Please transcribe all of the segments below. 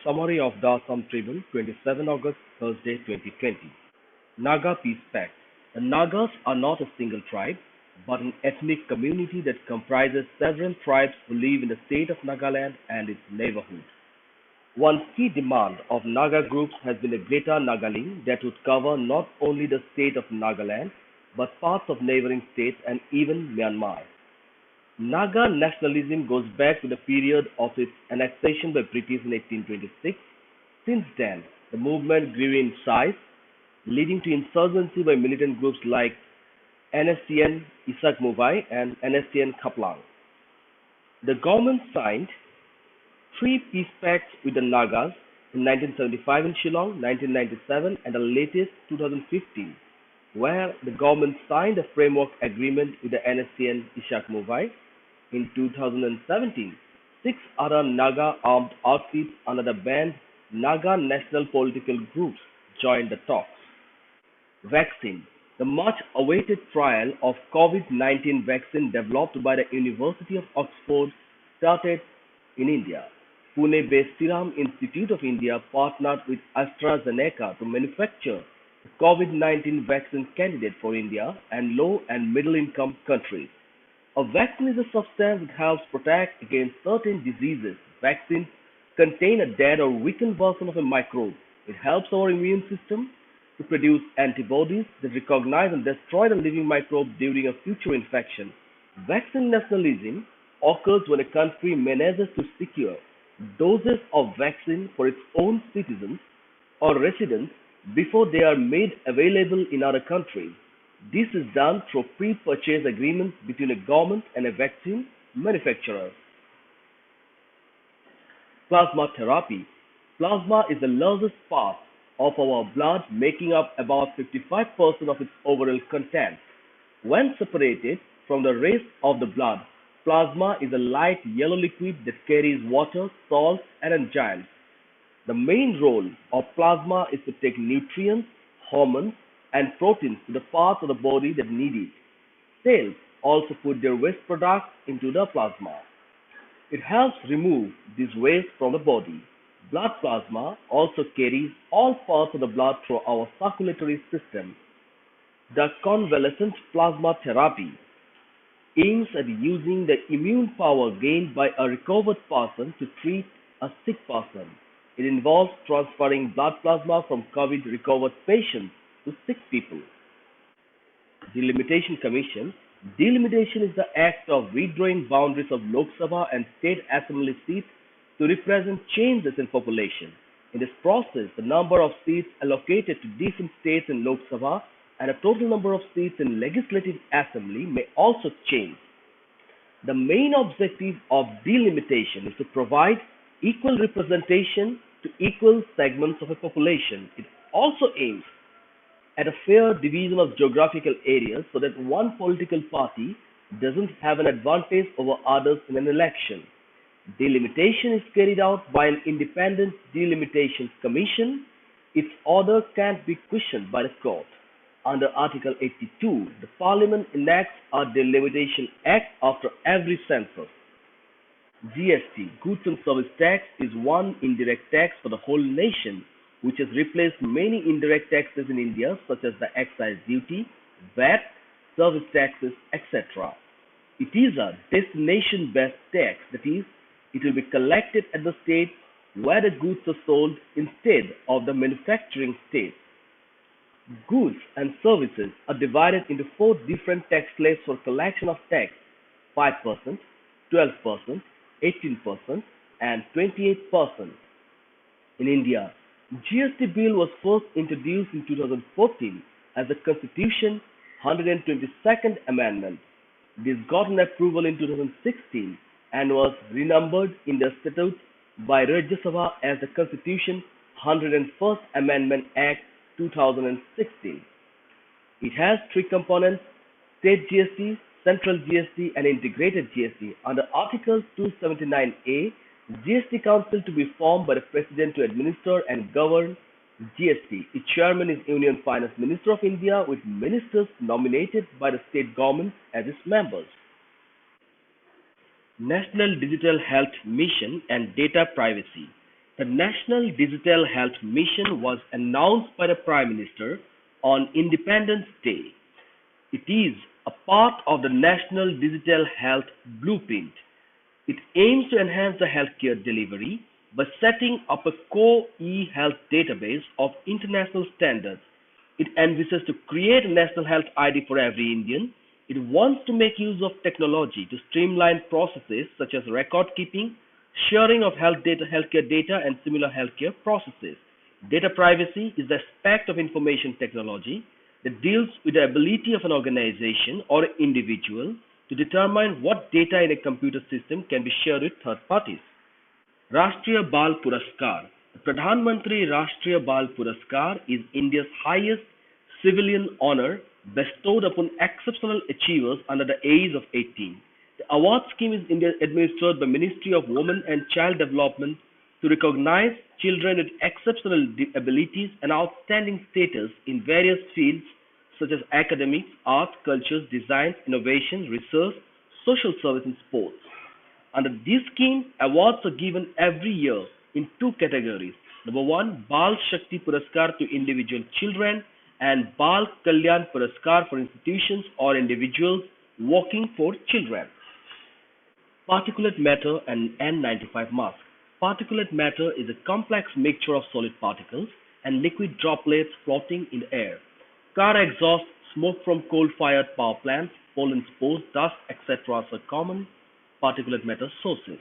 Summary of the Assam Tribune, 27 August, Thursday, 2020. Naga Peace Pact. The Nagas are not a single tribe, but an ethnic community that comprises several tribes who live in the state of Nagaland and its neighborhood. One key demand of Naga groups has been a Greater Nagaling that would cover not only the state of Nagaland, but parts of neighboring states and even Myanmar. Naga nationalism goes back to the period of its annexation by British in 1826. Since then, the movement grew in size, leading to insurgency by militant groups like NSCN Isak Muvai and NSCN Kaplang. The government signed three peace pacts with the Nagas in 1975 in Shillong, 1997, and the latest 2015, where the government signed a framework agreement with the NSCN Ishak Muvai. In 2017, six other Naga armed outfits under the banned Naga National Political Groups joined the talks. Vaccine. The much-awaited trial of COVID-19 vaccine developed by the University of Oxford started in India. Pune-based Serum Institute of India partnered with AstraZeneca to manufacture the COVID-19 vaccine candidate for India and low and middle-income countries. A vaccine is a substance that helps protect against certain diseases. Vaccines contain a dead or weakened version of a microbe. It helps our immune system to produce antibodies that recognize and destroy the living microbe during a future infection. Vaccine nationalism occurs when a country manages to secure doses of vaccine for its own citizens or residents before they are made available in other countries. This is done through pre-purchase agreements between a government and a vaccine manufacturer. Plasma therapy. Plasma is the largest part of our blood, making up about 55% of its overall content. When separated from the rest of the blood, plasma is a light yellow liquid that carries water, salts, and enzymes. The main role of plasma is to take nutrients, hormones, and proteins to the parts of the body that need it. Cells also put their waste products into the plasma. It helps remove this waste from the body. Blood plasma also carries all parts of the blood through our circulatory system. The convalescent plasma therapy aims at using the immune power gained by a recovered person to treat a sick person. It involves transferring blood plasma from COVID recovered patients to sick people. Delimitation Commission. Delimitation is the act of redrawing boundaries of Lok Sabha and state assembly seats to represent changes in population. In this process, the number of seats allocated to different states in Lok Sabha and the total number of seats in Legislative Assembly may also change. The main objective of delimitation is to provide equal representation to equal segments of a population. It also aims at a fair division of geographical areas so that one political party doesn't have an advantage over others in an election. Delimitation is carried out by an independent Delimitation Commission. Its order can't be questioned by the court. Under Article 82, the Parliament enacts a Delimitation Act after every census. GST, Goods and Service Tax, is one indirect tax for the whole nation, which has replaced many indirect taxes in India, such as the excise duty, VAT, service taxes, etc. It is a destination-based tax, that is, it will be collected at the state where the goods are sold instead of the manufacturing state. Goods and services are divided into four different tax slabs for collection of tax: 5%, 12%, 18%, and 28%. In India, GST bill was first introduced in 2014 as the Constitution 122nd Amendment. This got an approval in 2016 and was renumbered in the statute by Rajya Sabha as the Constitution 101st Amendment Act 2016. It has three components: state GST, central GST, and integrated GST. Under Article 279A, GST Council to be formed by the President to administer and govern GST. Its chairman is Union Finance Minister of India, with ministers nominated by the state government as its members. National Digital Health Mission and Data Privacy. The National Digital Health Mission was announced by the Prime Minister on Independence Day. It is a part of the National Digital Health Blueprint. It aims to enhance the healthcare delivery by setting up a core e-health database of international standards. It envisages to create a national health ID for every Indian. It wants to make use of technology to streamline processes such as record keeping, sharing of healthcare data, and similar healthcare processes. Data privacy is the aspect of information technology that deals with the ability of an organization or individual to determine what data in a computer system can be shared with third parties. Rashtriya Bal Purashkar. The Pradhan Mantri Rashtriya Bal Purashkar is India's highest civilian honor bestowed upon exceptional achievers under the age of 18. The award scheme is administered by Ministry of Women and Child Development to recognize children with exceptional abilities and outstanding status in various fields such as academics, arts, cultures, design, innovation, research, social service, and sports. Under this scheme, awards are given every year in two categories. Number one, Bal Shakti Puraskar to individual children, and Bal Kalyan Puraskar for institutions or individuals working for children. Particulate matter and N95 mask. Particulate matter is a complex mixture of solid particles and liquid droplets floating in the air. Car exhaust, smoke from coal-fired power plants, pollen spores, dust, etc. are common particulate matter sources.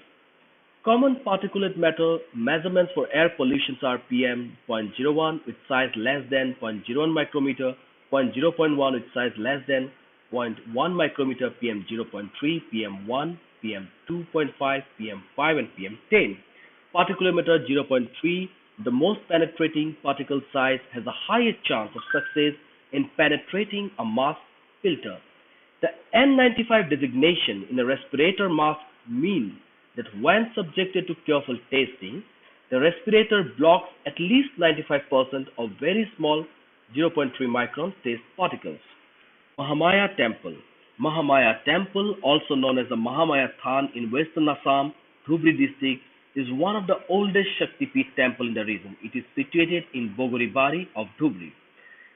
Common particulate matter measurements for air pollution are PM.01 with size less than zero point 0.01 micrometer, PM.0.1 with size less than zero point 0.1 micrometer, PM.0.3, PM1, PM2.5, PM5, and PM10. Particulate matter 0.3, the most penetrating particle size, has a higher chance of success in penetrating a mask filter. The N95 designation in a respirator mask means that when subjected to careful testing, the respirator blocks at least 95% of very small 0.3 micron test particles. Mahamaya Temple. Mahamaya Temple, also known as the Mahamaya Than in western Assam, Dhubri district, is one of the oldest Shaktipeeth temple in the region. It is situated in Bogoribari of Dhubri.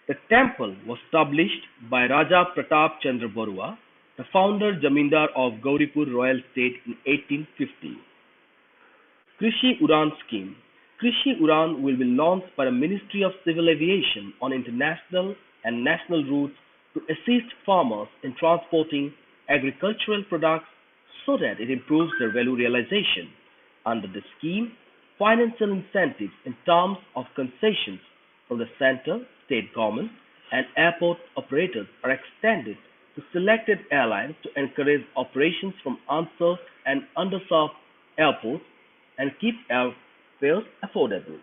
The temple was established by Raja Pratap Chandra Barua, the founder Jamindar of Gauripur Royal State in 1850. Krishi Udan Scheme. Krishi Udan will be launched by the Ministry of Civil Aviation on international and national routes to assist farmers in transporting agricultural products so that it improves their value realization. Under the scheme, financial incentives in terms of concessions from the center, state government, and airport operators are extended to selected airlines to encourage operations from unserved and underserved airports and keep airfares affordable.